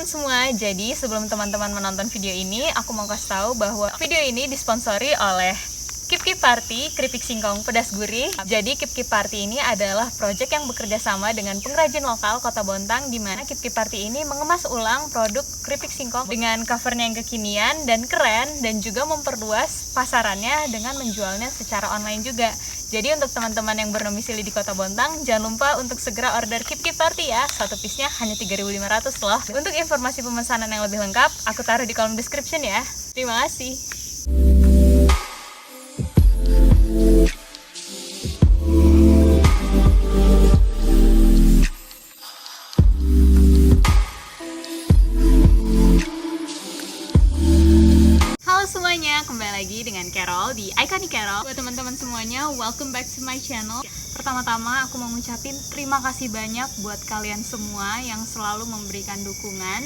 teman-teman semua, jadi sebelum teman-teman menonton video ini, aku mau kasih tahu bahwa video ini disponsori oleh Kip Kip Party, keripik singkong pedas gurih. Jadi Kip Kip Party ini adalah proyek yang bekerja sama dengan pengrajin lokal Kota Bontang, di mana Kip Kip Party ini mengemas ulang produk keripik singkong dengan covernya yang kekinian dan keren, dan juga memperluas pasarannya dengan menjualnya secara online juga. Jadi untuk teman-teman yang berdomisili di Kota Bontang, jangan lupa untuk segera order Kip Kip Party ya. Satu piece-nya hanya 3.500 loh. Untuk informasi pemesanan yang lebih lengkap, aku taruh di kolom description ya. Terima kasih. Semuanya, kembali lagi dengan Carol di Iconic Carol. Buat teman-teman semuanya, welcome back to my channel. Pertama-tama aku mau ngucapin terima kasih banyak buat kalian semua yang selalu memberikan dukungan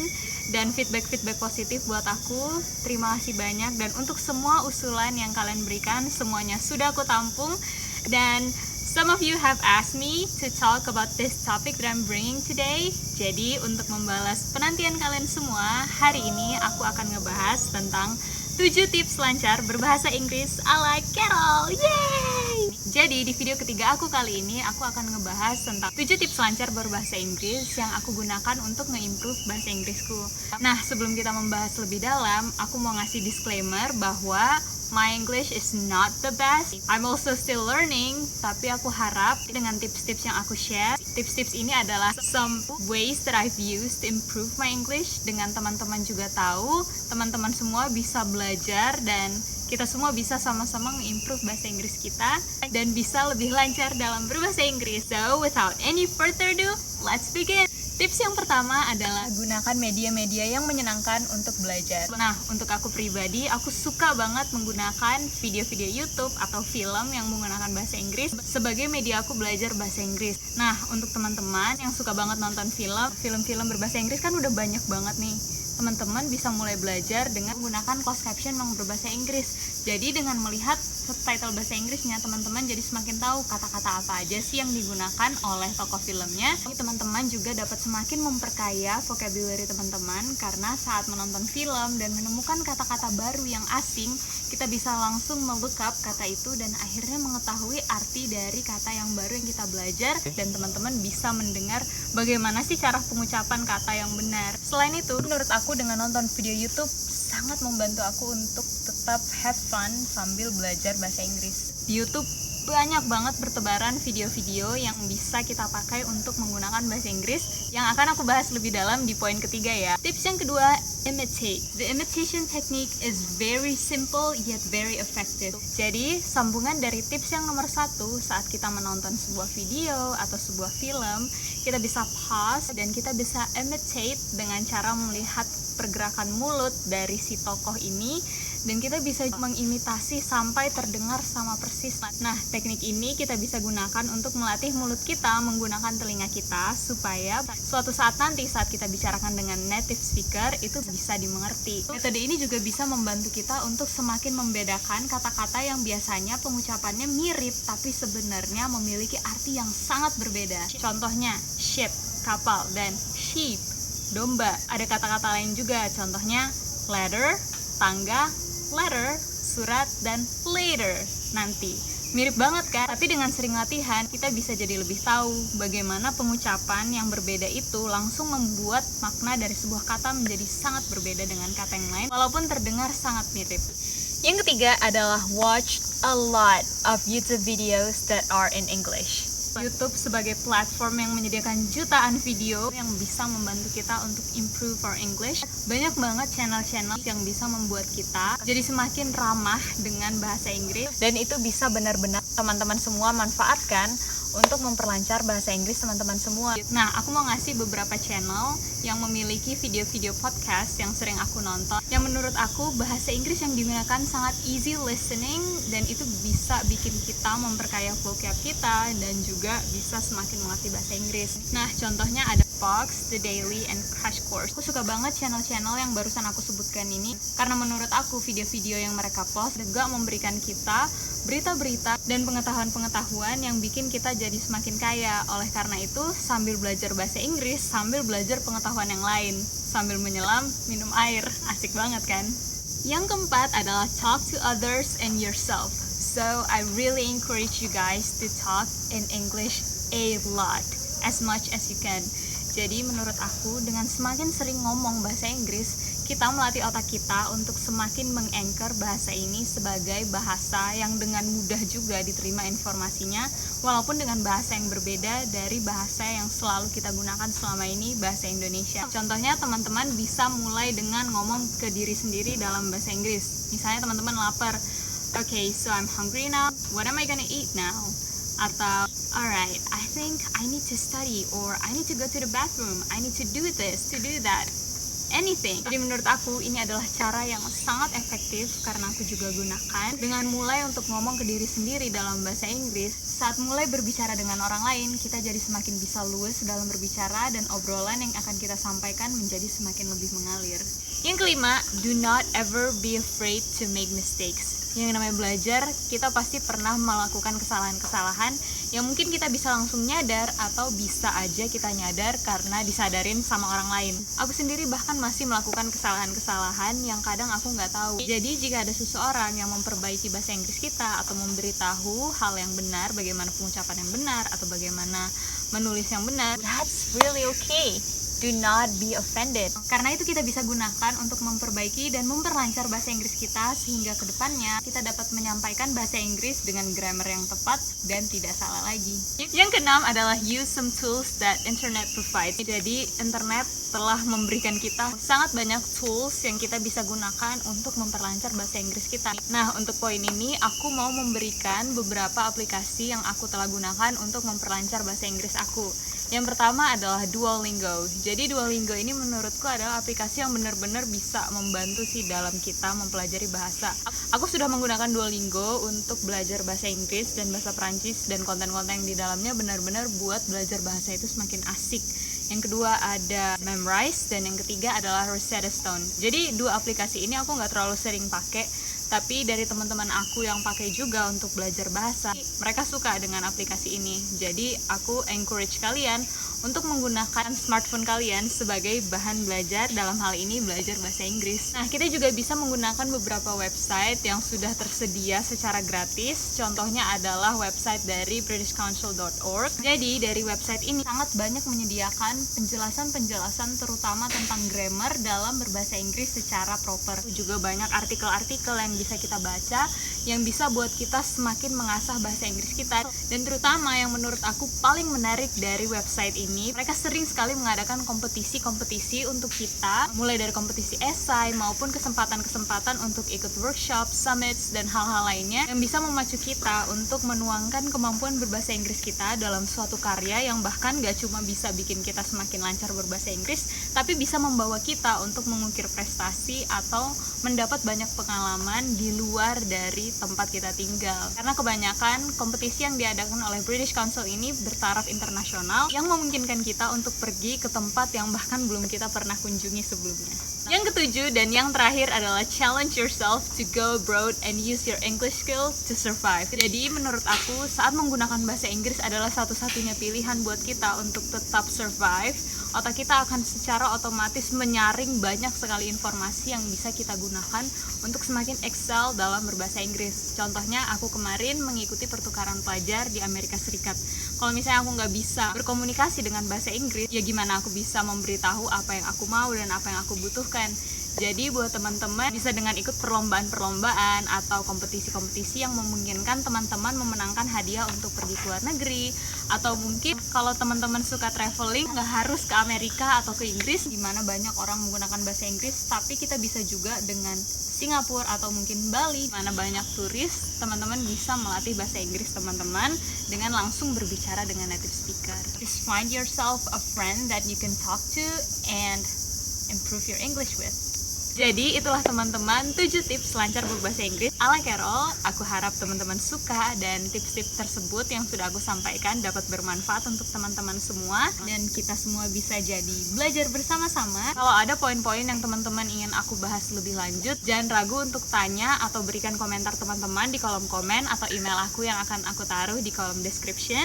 dan feedback positif buat aku. Terima kasih banyak, dan untuk semua usulan yang kalian berikan, semuanya sudah aku tampung. Dan some of you have asked me to talk about this topic that I'm bringing today. Jadi untuk membalas penantian kalian semua, hari ini aku akan ngebahas tentang 7 tips lancar berbahasa Inggris ala Carol. Yeay! Jadi di video ketiga aku kali ini, aku akan ngebahas tentang 7 tips lancar berbahasa Inggris yang aku gunakan untuk nge-improve bahasa Inggrisku. Nah, sebelum kita membahas lebih dalam, aku mau ngasih disclaimer bahwa my English is not the best. I'm also still learning, tapi aku harap dengan tips-tips yang aku share, tips-tips ini adalah some ways that I've used to improve my English. Dengan teman-teman juga tahu, teman-teman semua bisa belajar dan kita semua bisa sama-sama nge-improve bahasa Inggris kita dan bisa lebih lancar dalam berbahasa Inggris. So, without any further ado, let's begin. Tips yang pertama adalah gunakan media-media yang menyenangkan untuk belajar. Nah, untuk aku pribadi, aku suka banget menggunakan video-video YouTube atau film yang menggunakan bahasa Inggris sebagai media aku belajar bahasa Inggris. Nah, untuk teman-teman yang suka banget nonton film-film berbahasa Inggris kan udah banyak banget nih. Teman-teman bisa mulai belajar dengan menggunakan closed caption yang berbahasa Inggris. Jadi dengan melihat subtitle bahasa Inggrisnya, teman-teman jadi semakin tahu kata-kata apa aja sih yang digunakan oleh tokoh filmnya. Teman-teman juga dapat semakin memperkaya vocabulary teman-teman, karena saat menonton film dan menemukan kata-kata baru yang asing, kita bisa langsung melook up kata itu dan akhirnya mengetahui arti dari kata yang baru yang kita belajar, dan teman-teman bisa mendengar bagaimana sih cara pengucapan kata yang benar. Selain itu, menurut aku dengan nonton video YouTube sangat membantu aku untuk tetap have fun sambil belajar bahasa Inggris. Di YouTube banyak banget bertebaran video-video yang bisa kita pakai untuk menggunakan bahasa Inggris yang akan aku bahas lebih dalam di poin ketiga ya. Tips yang kedua, imitate. The imitation technique is very simple yet very effective. Jadi, sambungan dari tips yang nomor 1, saat kita menonton sebuah video atau sebuah film, kita bisa pause dan kita bisa imitate dengan cara melihat pergerakan mulut dari si tokoh ini, dan kita bisa mengimitasi sampai terdengar sama persis. Nah, teknik ini kita bisa gunakan untuk melatih mulut kita menggunakan telinga kita supaya suatu saat nanti saat kita bicarakan dengan native speaker itu bisa dimengerti. Metode ini juga bisa membantu kita untuk semakin membedakan kata-kata yang biasanya pengucapannya mirip tapi sebenarnya memiliki arti yang sangat berbeda. Contohnya, ship, kapal, dan sheep, domba. Ada kata-kata lain juga, contohnya ladder, tangga, letter, surat, dan later, nanti. Mirip banget kan? Tapi dengan sering latihan, kita bisa jadi lebih tahu bagaimana pengucapan yang berbeda itu langsung membuat makna dari sebuah kata menjadi sangat berbeda dengan kata yang lain, walaupun terdengar sangat mirip. Yang ketiga adalah watch a lot of YouTube videos that are in English. YouTube sebagai platform yang menyediakan jutaan video yang bisa membantu kita untuk improve our English. Banyak banget channel-channel yang bisa membuat kita jadi semakin ramah dengan bahasa Inggris, dan itu bisa benar-benar teman-teman semua manfaatkan untuk memperlancar bahasa Inggris teman-teman semua. Nah, aku mau ngasih beberapa channel yang memiliki video-video podcast yang sering aku nonton, yang menurut aku bahasa Inggris yang digunakan sangat easy listening, dan itu bisa bikin kita memperkaya vocab kita dan juga bisa semakin melatih bahasa Inggris. Nah, contohnya ada Box, The Daily, and Crash Course. Aku suka banget channel-channel yang barusan aku sebutkan ini karena menurut aku video-video yang mereka post juga memberikan kita berita-berita dan pengetahuan-pengetahuan yang bikin kita jadi semakin kaya. Oleh karena itu, sambil belajar bahasa Inggris, sambil belajar pengetahuan yang lain, sambil menyelam, minum air. Asik banget kan? Yang keempat adalah talk to others and yourself. So, I really encourage you guys to talk in English a lot, as much as you can. Jadi menurut aku, dengan semakin sering ngomong bahasa Inggris, kita melatih otak kita untuk semakin meng-anchor bahasa ini sebagai bahasa yang dengan mudah juga diterima informasinya, walaupun dengan bahasa yang berbeda dari bahasa yang selalu kita gunakan selama ini, bahasa Indonesia. Contohnya, teman-teman bisa mulai dengan ngomong ke diri sendiri dalam bahasa Inggris. Misalnya teman-teman lapar, okay, so I'm hungry now, what am I gonna eat now? Atau, alright, I think I need to study, or I need to go to the bathroom, I need to do this, to do that, anything. Jadi menurut aku ini adalah cara yang sangat efektif karena aku juga gunakan dengan mulai untuk ngomong ke diri sendiri dalam bahasa Inggris. Saat mulai berbicara dengan orang lain, kita jadi semakin bisa luwes dalam berbicara dan obrolan yang akan kita sampaikan menjadi semakin lebih mengalir. Yang kelima, do not ever be afraid to make mistakes. Yang namanya belajar, kita pasti pernah melakukan kesalahan-kesalahan yang mungkin kita bisa langsung nyadar atau bisa aja kita nyadar karena disadarin sama orang lain. Aku sendiri bahkan masih melakukan kesalahan-kesalahan yang kadang aku nggak tahu. Jadi jika ada seseorang yang memperbaiki bahasa Inggris kita atau memberitahu hal yang benar, bagaimana pengucapan yang benar atau bagaimana menulis yang benar, that's really okay. Do not be offended. Karena itu kita bisa gunakan untuk memperbaiki dan memperlancar bahasa Inggris kita sehingga kedepannya kita dapat menyampaikan bahasa Inggris dengan grammar yang tepat dan tidak salah lagi. Yang keenam adalah use some tools that internet provides. Jadi internet telah memberikan kita sangat banyak tools yang kita bisa gunakan untuk memperlancar bahasa Inggris kita. Nah, untuk poin ini aku mau memberikan beberapa aplikasi yang aku telah gunakan untuk memperlancar bahasa Inggris aku. Yang pertama adalah Duolingo. Jadi Duolingo ini menurutku adalah aplikasi yang benar-benar bisa membantu sih dalam kita mempelajari bahasa. Aku sudah menggunakan Duolingo untuk belajar bahasa Inggris dan bahasa Prancis, dan konten-konten yang di dalamnya benar-benar buat belajar bahasa itu semakin asik. Yang kedua ada Memrise, dan yang ketiga adalah Rosetta Stone. Jadi dua aplikasi ini aku nggak terlalu sering pakai, tapi dari teman-teman aku yang pakai juga untuk belajar bahasa, mereka suka dengan aplikasi ini. Jadi aku encourage kalian untuk menggunakan smartphone kalian sebagai bahan belajar, dalam hal ini belajar bahasa Inggris. Nah, kita juga bisa menggunakan beberapa website yang sudah tersedia secara gratis. Contohnya adalah website dari britishcouncil.org. Jadi dari website ini sangat banyak menyediakan penjelasan-penjelasan terutama tentang grammar dalam berbahasa Inggris secara proper. Juga banyak artikel-artikel yang bisa kita baca yang bisa buat kita semakin mengasah bahasa Inggris kita. Dan terutama yang menurut aku paling menarik dari website ini, mereka sering sekali mengadakan kompetisi-kompetisi untuk kita, mulai dari kompetisi esai maupun kesempatan-kesempatan untuk ikut workshop, summits, dan hal-hal lainnya yang bisa memacu kita untuk menuangkan kemampuan berbahasa Inggris kita dalam suatu karya yang bahkan gak cuma bisa bikin kita semakin lancar berbahasa Inggris, tapi bisa membawa kita untuk mengukir prestasi atau mendapat banyak pengalaman di luar dari tempat kita tinggal. Karena kebanyakan kompetisi yang diadakan oleh British Council ini bertaraf internasional yang memungkinkan kita untuk pergi ke tempat yang bahkan belum kita pernah kunjungi sebelumnya. Yang ketujuh dan yang terakhir adalah challenge yourself to go abroad and use your English skills to survive. Jadi menurut aku saat menggunakan bahasa Inggris adalah satu-satunya pilihan buat kita untuk tetap survive. Otak kita akan secara otomatis menyaring banyak sekali informasi yang bisa kita gunakan untuk semakin excel dalam berbahasa Inggris. Contohnya, aku kemarin mengikuti pertukaran pelajar di Amerika Serikat. Kalau misalnya aku nggak bisa berkomunikasi dengan bahasa Inggris, ya gimana aku bisa memberitahu apa yang aku mau dan apa yang aku butuhkan. Jadi buat teman-teman bisa dengan ikut perlombaan-perlombaan atau kompetisi-kompetisi yang memungkinkan teman-teman memenangkan hadiah untuk pergi ke luar negeri. Atau mungkin kalau teman-teman suka traveling, nggak harus ke Amerika atau ke Inggris, di mana banyak orang menggunakan bahasa Inggris, tapi kita bisa juga dengan Singapura atau mungkin Bali, mana banyak turis, teman-teman bisa melatih bahasa Inggris teman-teman dengan langsung berbicara dengan native speaker. Just find yourself a friend that you can talk to and improve your English with. Jadi itulah teman-teman 7 tips lancar berbahasa Inggris ala Carol. Aku harap teman-teman suka dan tips-tips tersebut yang sudah aku sampaikan dapat bermanfaat untuk teman-teman semua dan kita semua bisa jadi belajar bersama-sama. Kalau ada poin-poin yang teman-teman ingin aku bahas lebih lanjut, jangan ragu untuk tanya atau berikan komentar teman-teman di kolom komen atau email aku yang akan aku taruh di kolom description.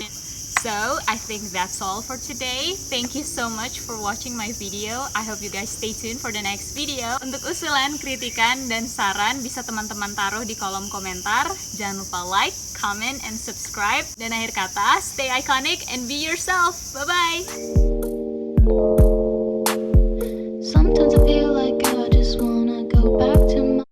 So, I think that's all for today. Thank you so much for watching my video. I hope you guys stay tuned for the next video. Untuk usulan, kritikan, dan saran bisa teman-teman taruh di kolom komentar. Jangan lupa like, comment, and subscribe. Dan akhir kata, stay iconic and be yourself. Bye-bye!